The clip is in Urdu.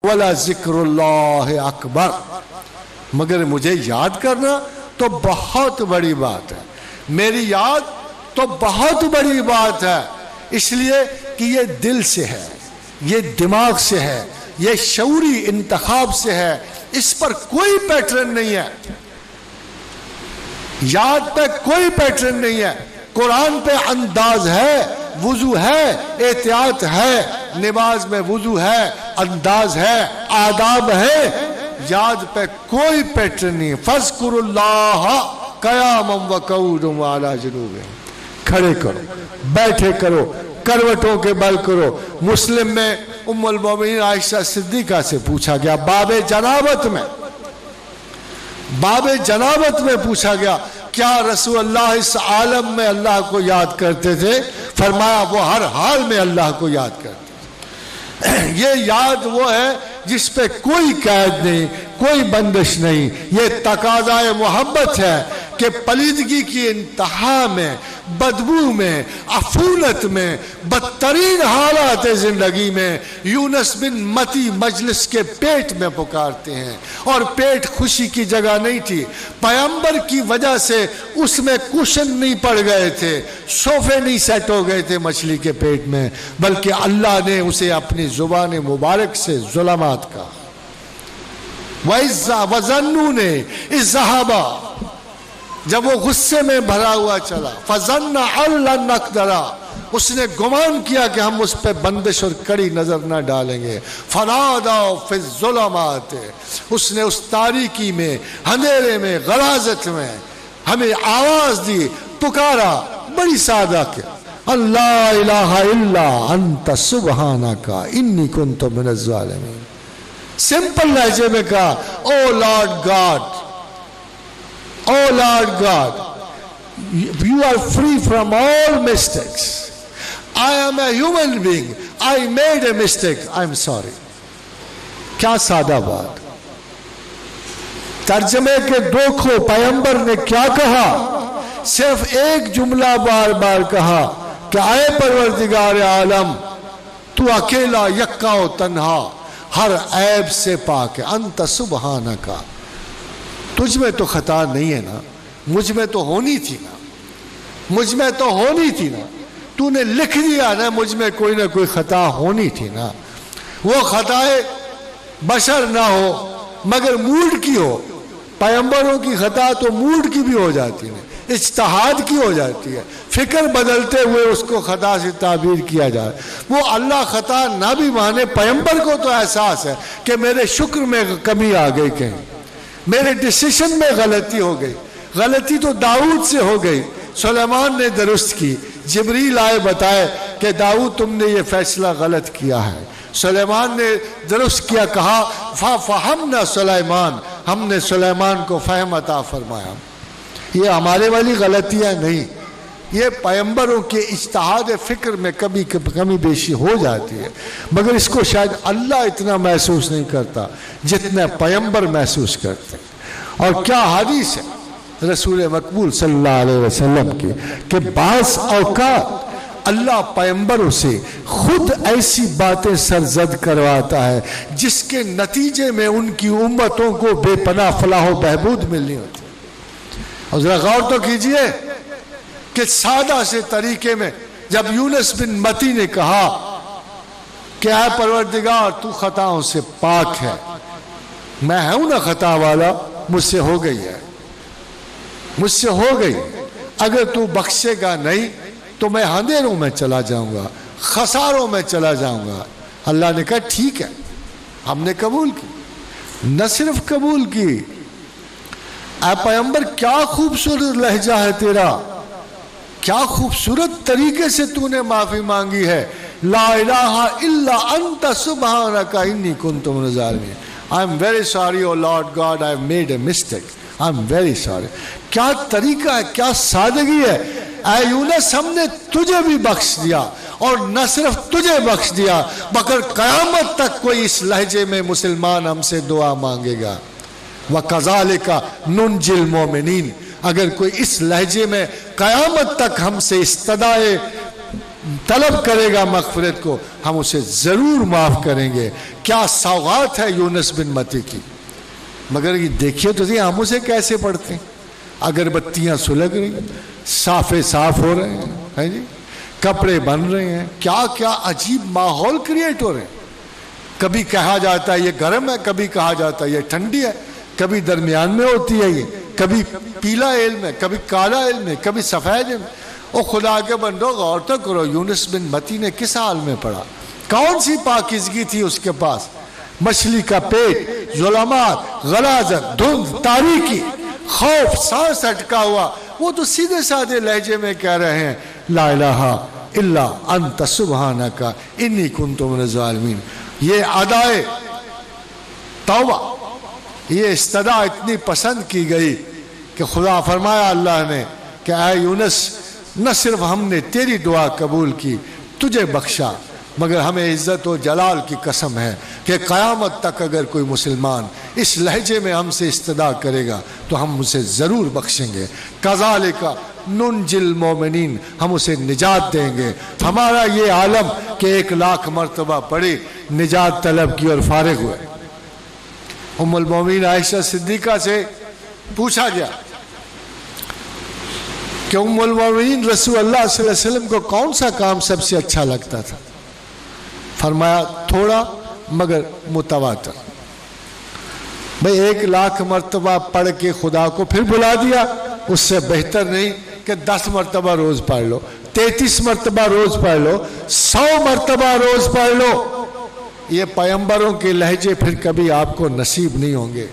وَلَا ذِكْرُ اللَّهِ اکبر، مگر مجھے یاد کرنا تو بہت بڑی بات ہے، میری یاد تو بہت بڑی بات ہے، اس لیے کہ یہ دل سے ہے، یہ دماغ سے ہے، یہ شعوری انتخاب سے ہے، اس پر کوئی پیٹرن نہیں ہے، یاد پہ کوئی پیٹرن نہیں ہے۔ قرآن پہ انداز ہے، وضو ہے، احتیاط ہے، نماز میں وضو ہے، انداز ہے، آداب ہے، یاد پہ کوئی پیٹرن نہیں۔ فَاذْكُرُوا اللَّهَ قِيَامًا وَقُعُودًا وَعَلَىٰ جُنُوبِهِمْ، کھڑے کرو، بیٹھے کرو، کروٹوں کے بل کرو۔ مسلم میں ام المومنین عائشہ صدیقہ سے پوچھا گیا، باب جنابت میں پوچھا گیا، کیا رسول اللہ اس عالم میں اللہ کو یاد کرتے تھے؟ فرمایا وہ ہر حال میں اللہ کو یاد کرتے تھے۔ یہ یاد وہ ہے جس پہ کوئی قید نہیں، کوئی بندش نہیں، یہ تقاضائے محبت ہے کہ پلیدگی کی انتہا میں، بدبو میں، عفونت میں، بدترین حالات زندگی میں یونس بن متی مجلس کے پیٹ میں پکارتے ہیں، اور پیٹ خوشی کی جگہ نہیں تھی، پیغمبر کی وجہ سے اس میں کشن نہیں پڑ گئے تھے، صوفے نہیں سیٹ ہو گئے تھے مچھلی کے پیٹ میں، بلکہ اللہ نے اسے اپنی زبان مبارک سے ظلمات کا وَظَنُّونَ إِذْ ذَهَبَا، جب وہ غصے میں بھرا ہوا چلا، فَظَنَّ أَن لَّن نَّقْدِرَ، اس نے گمان کیا کہ ہم اس پہ بندش اور کڑی نظر نہ ڈالیں گے، فَنَادَوْا فِي الظُّلُمَاتِ، اس نے اس تاریکی میں، اندھیرے میں، غلاظت میں ہمیں آواز دی، پکارا، بڑی سادہ کیا، اللہ الہ الا انت سبحانک انی کنت من الظالمین، سمپل لہجے میں کہا، oh lord god, Oh Lord God, you are free from all mistakes. I am a human being. I made a mistake. I'm sorry. کیا سادہ بات، ترجمے کے دو کھو، پیغمبر نے کیا کہا؟ صرف ایک جملہ بار بار کہا کہ اے پروردگار عالم، تو اکیلا یکا و تنہا، ہر عیب سے پاک ہے، انت سبحانکا، تجھ میں تو خطا نہیں ہے نا، مجھ میں تو ہونی تھی نا، مجھ میں تو ہونی تھی نا، تو نے لکھ دیا نا مجھ میں کوئی نہ کوئی خطا ہونی تھی نا، وہ خطائے بشر نہ ہو مگر موڈ کی ہو، پیغمبروں کی خطا تو موڈ کی بھی ہو جاتی ہے، اجتہاد کی ہو جاتی ہے، فکر بدلتے ہوئے اس کو خطا سے تعبیر کیا جائے، وہ اللہ خطا نہ بھی مانے، پیغمبر کو تو احساس ہے کہ میرے شکر میں کمی آ گئی، کہیں میرے ڈیسیشن میں غلطی ہو گئی، غلطی تو داؤد سے ہو گئی، سلیمان نے درست کی، جبریل آئے بتائے کہ داؤد تم نے یہ فیصلہ غلط کیا ہے، سلیمان نے درست کیا، کہا فَفَحَمْنَا سلیمان، ہم نے سلیمان کو فہم عطا فرمایا۔ یہ ہمارے والی غلطیاں نہیں، یہ پیغمبروں کے اجتہاد فکر میں کبھی کمی بیشی ہو جاتی ہے، مگر اس کو شاید اللہ اتنا محسوس نہیں کرتا جتنا پیغمبر محسوس کرتے ہیں۔ اور کیا حدیث ہے رسول مقبول صلی اللہ علیہ وسلم کی کہ بعض اوقات اللہ پیغمبروں سے خود ایسی باتیں سرزد کرواتا ہے جس کے نتیجے میں ان کی امتوں کو بے پناہ فلاح و بہبود ملنی ہوتی ہے۔ اور ذرا غور تو کیجئے کہ سادہ سے طریقے میں جب یونس بن متی نے کہا کہ اے پروردگار تو خطاؤں سے پاک ہے، میں ہوں نا خطا والا، مجھ سے ہو گئی ہے، مجھ سے ہو گئی، اگر تو بخشے گا نہیں تو میں اندھیروں میں چلا جاؤں گا، خساروں میں چلا جاؤں گا۔ اللہ نے کہا ٹھیک ہے، ہم نے قبول کی، نہ صرف قبول کی، اے پیغمبر کیا خوبصورت لہجہ ہے تیرا، کیا خوبصورت طریقے سے تو نے معافی مانگی ہے، لا الہ الا انت سبحانک انی کنت من الظالمین، I am very sorry oh Lord God, I have made a mistake, I am very sorry۔ کیا طریقہ ہے، کیا سادگی ہے، اے یونس ہم نے تجھے بھی بخش دیا، اور نہ صرف تجھے بخش دیا مگر قیامت تک کوئی اس لہجے میں مسلمان ہم سے دعا مانگے گا، وَكَذَلِكَ نُنْجِ الْمُؤْمِنِينَ، اگر کوئی اس لہجے میں قیامت تک ہم سے استدعائے طلب کرے گا مغفرت کو ہم اسے ضرور معاف کریں گے۔ کیا سوغات ہے یونس بن متی کی، مگر یہ دیکھیے تو صحیح ہم اسے کیسے پڑھتے ہیں، اگربتیاں سلگ رہی ہیں، صافے صاف ہو رہے ہیں جی، کپڑے بن رہے ہیں، کیا کیا عجیب ماحول کریٹ ہو رہے ہیں۔ کبھی کہا جاتا ہے یہ گرم ہے، کبھی کہا جاتا ہے یہ ٹھنڈی ہے، کبھی درمیان میں ہوتی ہے یہ، کبھی پیلا علم ہے، کبھی کالا علم ہے، کبھی سفید علم۔ او خدا کے بندو غور تو کرو، یونس بن متی نے کس حال میں پڑھا، کون سی پاکیزگی تھی اس کے پاس، مچھلی کا پیٹ، ظلمات، غلاظت، دھند، تاریکی، خوف، سانس اٹکا ہوا، وہ تو سیدھے سادھے لہجے میں کہہ رہے ہیں لا الہ الا انت سبحانک انی کنت من الظالمین۔ یہ ادائے توبہ، یہ استدعا اتنی پسند کی گئی کہ خدا فرمایا اللہ نے کہ اے یونس، نہ صرف ہم نے تیری دعا قبول کی، تجھے بخشا، مگر ہمیں عزت و جلال کی قسم ہے کہ قیامت تک اگر کوئی مسلمان اس لہجے میں ہم سے استدعا کرے گا تو ہم اسے ضرور بخشیں گے۔ کذالک ننجی المومنین، ہم اسے نجات دیں گے۔ ہمارا یہ عالم کہ 1,00,000 مرتبہ پڑھی، نجات طلب کی اور فارغ ہوئے۔ ام المومنین عائشہ صدیقہ سے پوچھا گیا کہ ام المومنین رسول اللہ صلی اللہ علیہ وسلم کو کون سا کام سب سے اچھا لگتا تھا؟ فرمایا تھوڑا مگر متواتر۔ بھئی 1,00,000 مرتبہ پڑھ کے خدا کو پھر بلا دیا، اس سے بہتر نہیں کہ 10 مرتبہ روز پڑھ لو، 33 مرتبہ روز پڑھ لو، 100 مرتبہ روز پڑھ لو۔ یہ پیغمبروں کے لہجے پھر کبھی آپ کو نصیب نہیں ہوں گے۔